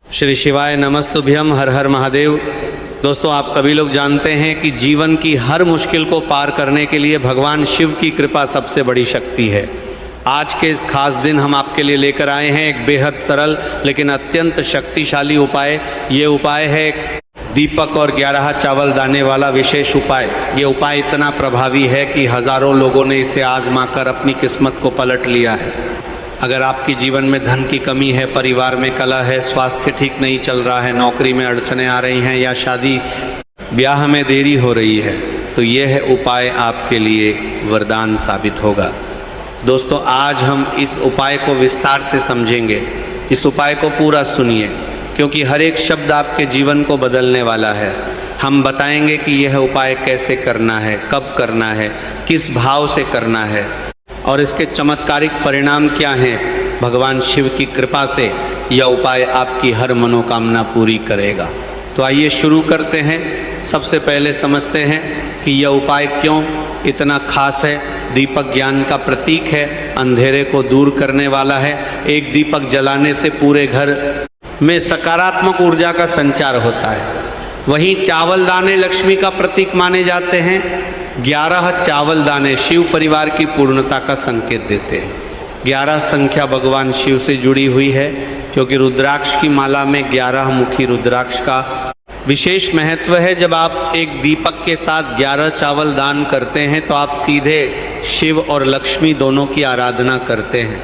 श्री शिवाय नमस्तुभ्यम, हर हर महादेव। दोस्तों, आप सभी लोग जानते हैं कि जीवन की हर मुश्किल को पार करने के लिए भगवान शिव की कृपा सबसे बड़ी शक्ति है। आज के इस खास दिन हम आपके लिए लेकर आए हैं एक बेहद सरल लेकिन अत्यंत शक्तिशाली उपाय। ये उपाय है दीपक और 11 चावल दाने वाला विशेष उपाय। ये उपाय इतना प्रभावी है कि हजारों लोगों ने इसे आजमाकर अपनी किस्मत को पलट लिया है। अगर आपके जीवन में धन की कमी है, परिवार में कलह है, स्वास्थ्य ठीक नहीं चल रहा है, नौकरी में अड़चनें आ रही हैं या शादी ब्याह में देरी हो रही है, तो यह उपाय आपके लिए वरदान साबित होगा। दोस्तों, आज हम इस उपाय को विस्तार से समझेंगे। इस उपाय को पूरा सुनिए, क्योंकि हर एक शब्द आपके जीवन को बदलने वाला है। हम बताएंगे कि यह उपाय कैसे करना है, कब करना है, किस भाव से करना है और इसके चमत्कारिक परिणाम क्या हैं। भगवान शिव की कृपा से यह उपाय आपकी हर मनोकामना पूरी करेगा। तो आइए शुरू करते हैं। सबसे पहले समझते हैं कि यह उपाय क्यों इतना खास है। दीपक ज्ञान का प्रतीक है, अंधेरे को दूर करने वाला है। एक दीपक जलाने से पूरे घर में सकारात्मक ऊर्जा का संचार होता है। वहीं चावल दाने लक्ष्मी का प्रतीक माने जाते हैं। 11 चावल दाने शिव परिवार की पूर्णता का संकेत देते हैं। 11 संख्या भगवान शिव से जुड़ी हुई है, क्योंकि रुद्राक्ष की माला में 11 मुखी रुद्राक्ष का विशेष महत्व है। जब आप एक दीपक के साथ 11 चावल दान करते हैं तो आप सीधे शिव और लक्ष्मी दोनों की आराधना करते हैं।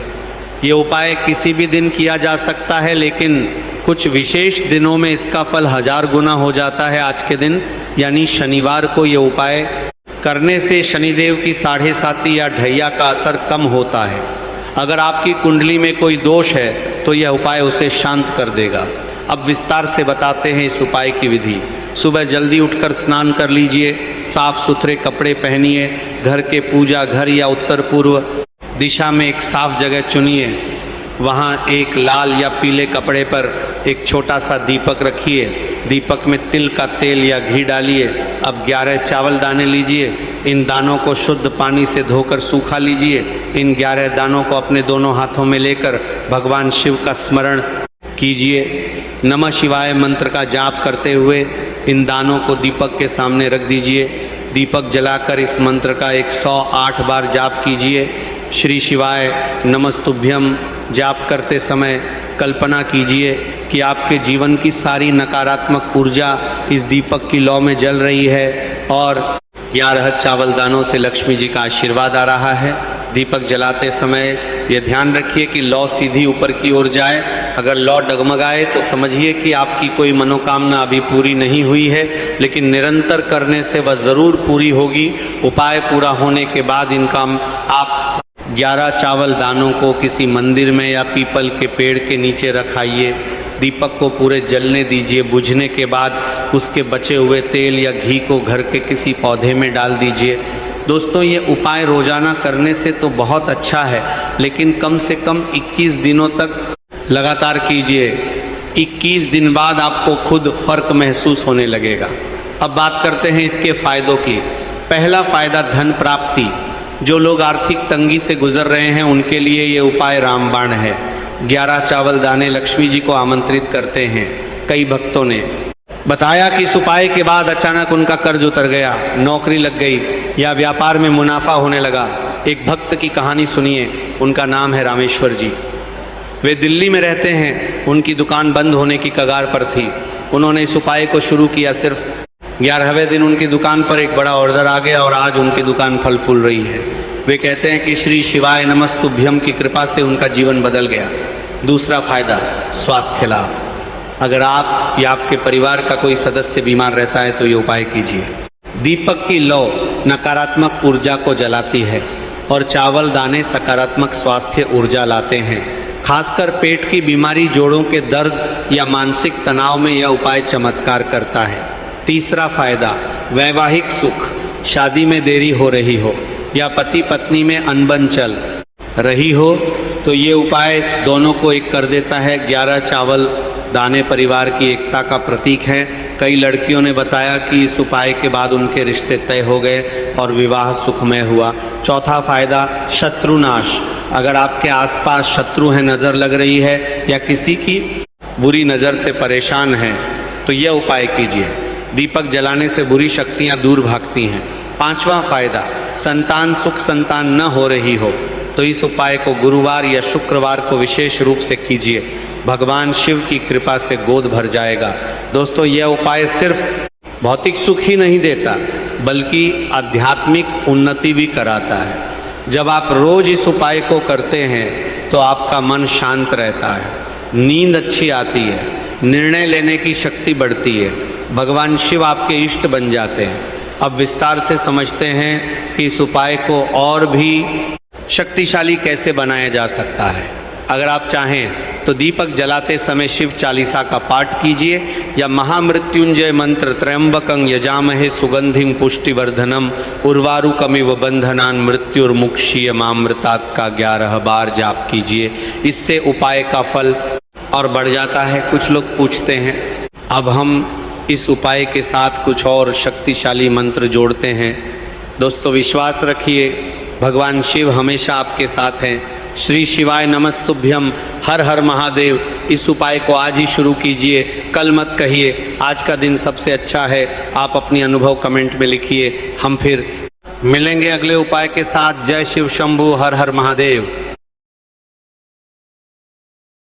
ये उपाय किसी भी दिन किया जा सकता है, लेकिन कुछ विशेष दिनों में इसका फल 1000 गुना हो जाता है। आज के दिन यानी शनिवार को ये उपाय करने से शनिदेव की 7.5 या ढैया का असर कम होता है। अगर आपकी कुंडली में कोई दोष है तो यह उपाय उसे शांत कर देगा। अब विस्तार से बताते हैं इस उपाय की विधि। सुबह जल्दी उठकर स्नान कर लीजिए, साफ सुथरे कपड़े पहनिए, घर के पूजा घर या उत्तर पूर्व दिशा में एक साफ जगह चुनिए। वहाँ एक लाल या पीले कपड़े पर एक छोटा सा दीपक रखिए। दीपक में तिल का तेल या घी डालिए। अब 11 चावल दाने लीजिए। इन दानों को शुद्ध पानी से धोकर सूखा लीजिए। इन 11 दानों को अपने दोनों हाथों में लेकर भगवान शिव का स्मरण कीजिए। नमः शिवाय मंत्र का जाप करते हुए इन दानों को दीपक के सामने रख दीजिए। दीपक जलाकर इस मंत्र का 108 बार जाप कीजिए। श्री शिवाय नमस्तुभ्यम जाप करते समय कल्पना कीजिए कि आपके जीवन की सारी नकारात्मक ऊर्जा इस दीपक की लौ में जल रही है और 11 चावल दानों से लक्ष्मी जी का आशीर्वाद आ रहा है। दीपक जलाते समय यह ध्यान रखिए कि लौ सीधी ऊपर की ओर जाए। अगर लौ डगमगाए तो समझिए कि आपकी कोई मनोकामना अभी पूरी नहीं हुई है, लेकिन निरंतर करने से वह ज़रूर पूरी होगी। उपाय पूरा होने के बाद इनका आप 11 चावल दानों को किसी मंदिर में या पीपल के पेड़ के नीचे रखाइए। दीपक को पूरे जलने दीजिए। बुझने के बाद उसके बचे हुए तेल या घी को घर के किसी पौधे में डाल दीजिए। दोस्तों, ये उपाय रोजाना करने से तो बहुत अच्छा है, लेकिन कम से कम 21 दिनों तक लगातार कीजिए। 21 दिन बाद आपको खुद फर्क महसूस होने लगेगा। अब बात करते हैं इसके फायदों की। पहला फायदा धन प्राप्ति। जो लोग आर्थिक तंगी से गुजर रहे हैं उनके लिए ये उपाय रामबाण है। 11 चावल दाने लक्ष्मी जी को आमंत्रित करते हैं। कई भक्तों ने बताया कि इस उपाय के बाद अचानक उनका कर्ज उतर गया, नौकरी लग गई या व्यापार में मुनाफा होने लगा। एक भक्त की कहानी सुनिए। उनका नाम है रामेश्वर जी। वे दिल्ली में रहते हैं। उनकी दुकान बंद होने की कगार पर थी। उन्होंने इस उपाय को शुरू किया। सिर्फ 11वें दिन उनकी दुकान पर एक बड़ा ऑर्डर आ गया और आज उनकी दुकान फल फूल रही है। वे कहते हैं कि श्री शिवाय नमस्तुभ्यम की कृपा से उनका जीवन बदल गया। दूसरा फायदा स्वास्थ्य लाभ। अगर आप या आपके परिवार का कोई सदस्य बीमार रहता है तो ये उपाय कीजिए। दीपक की लौ नकारात्मक ऊर्जा को जलाती है और चावल दाने सकारात्मक स्वास्थ्य ऊर्जा लाते हैं। खासकर पेट की बीमारी, जोड़ों के दर्द या मानसिक तनाव में यह उपाय चमत्कार करता है। तीसरा फायदा वैवाहिक सुख। शादी में देरी हो रही हो या पति पत्नी में अनबन चल रही हो तो ये उपाय दोनों को एक कर देता है। 11 चावल दाने परिवार की एकता का प्रतीक है। कई लड़कियों ने बताया कि इस उपाय के बाद उनके रिश्ते तय हो गए और विवाह सुखमय हुआ। चौथा फायदा शत्रुनाश। अगर आपके आसपास शत्रु हैं, नज़र लग रही है या किसी की बुरी नज़र से परेशान हैं तो यह उपाय कीजिए। दीपक जलाने से बुरी शक्तियां दूर भागती हैं। 5वां फायदा, संतान सुख संतान न हो रही हो तो इस उपाय को गुरुवार या शुक्रवार को विशेष रूप से कीजिए। भगवान शिव की कृपा से गोद भर जाएगा। दोस्तों, यह उपाय सिर्फ भौतिक सुख ही नहीं देता बल्कि आध्यात्मिक उन्नति भी कराता है। जब आप रोज इस उपाय को करते हैं तो आपका मन शांत रहता है, नींद अच्छी आती है, निर्णय लेने की शक्ति बढ़ती है, भगवान शिव आपके इष्ट बन जाते हैं। अब विस्तार से समझते हैं कि इस उपाय को और भी शक्तिशाली कैसे बनाया जा सकता है। अगर आप चाहें तो दीपक जलाते समय शिव चालीसा का पाठ कीजिए या महामृत्युंजय मंत्र त्र्यंबकं यजामहे सुगंधिं पुष्टिवर्धनम उर्वारुकमिव बंधनान् मृत्युर्मुक्षीय मामृतात् का 11 बार जाप कीजिए। इससे उपाय का फल और बढ़ जाता है। कुछ लोग पूछते हैं, अब हम इस उपाय के साथ कुछ और शक्तिशाली मंत्र जोड़ते हैं। दोस्तों, विश्वास रखिए, भगवान शिव हमेशा आपके साथ हैं। श्री शिवाय नमस्तुभ्यम, हर हर महादेव। इस उपाय को आज ही शुरू कीजिए, कल मत कहिए। आज का दिन सबसे अच्छा है। आप अपनी अनुभव कमेंट में लिखिए। हम फिर मिलेंगे अगले उपाय के साथ। जय शिव शंभू, हर हर महादेव।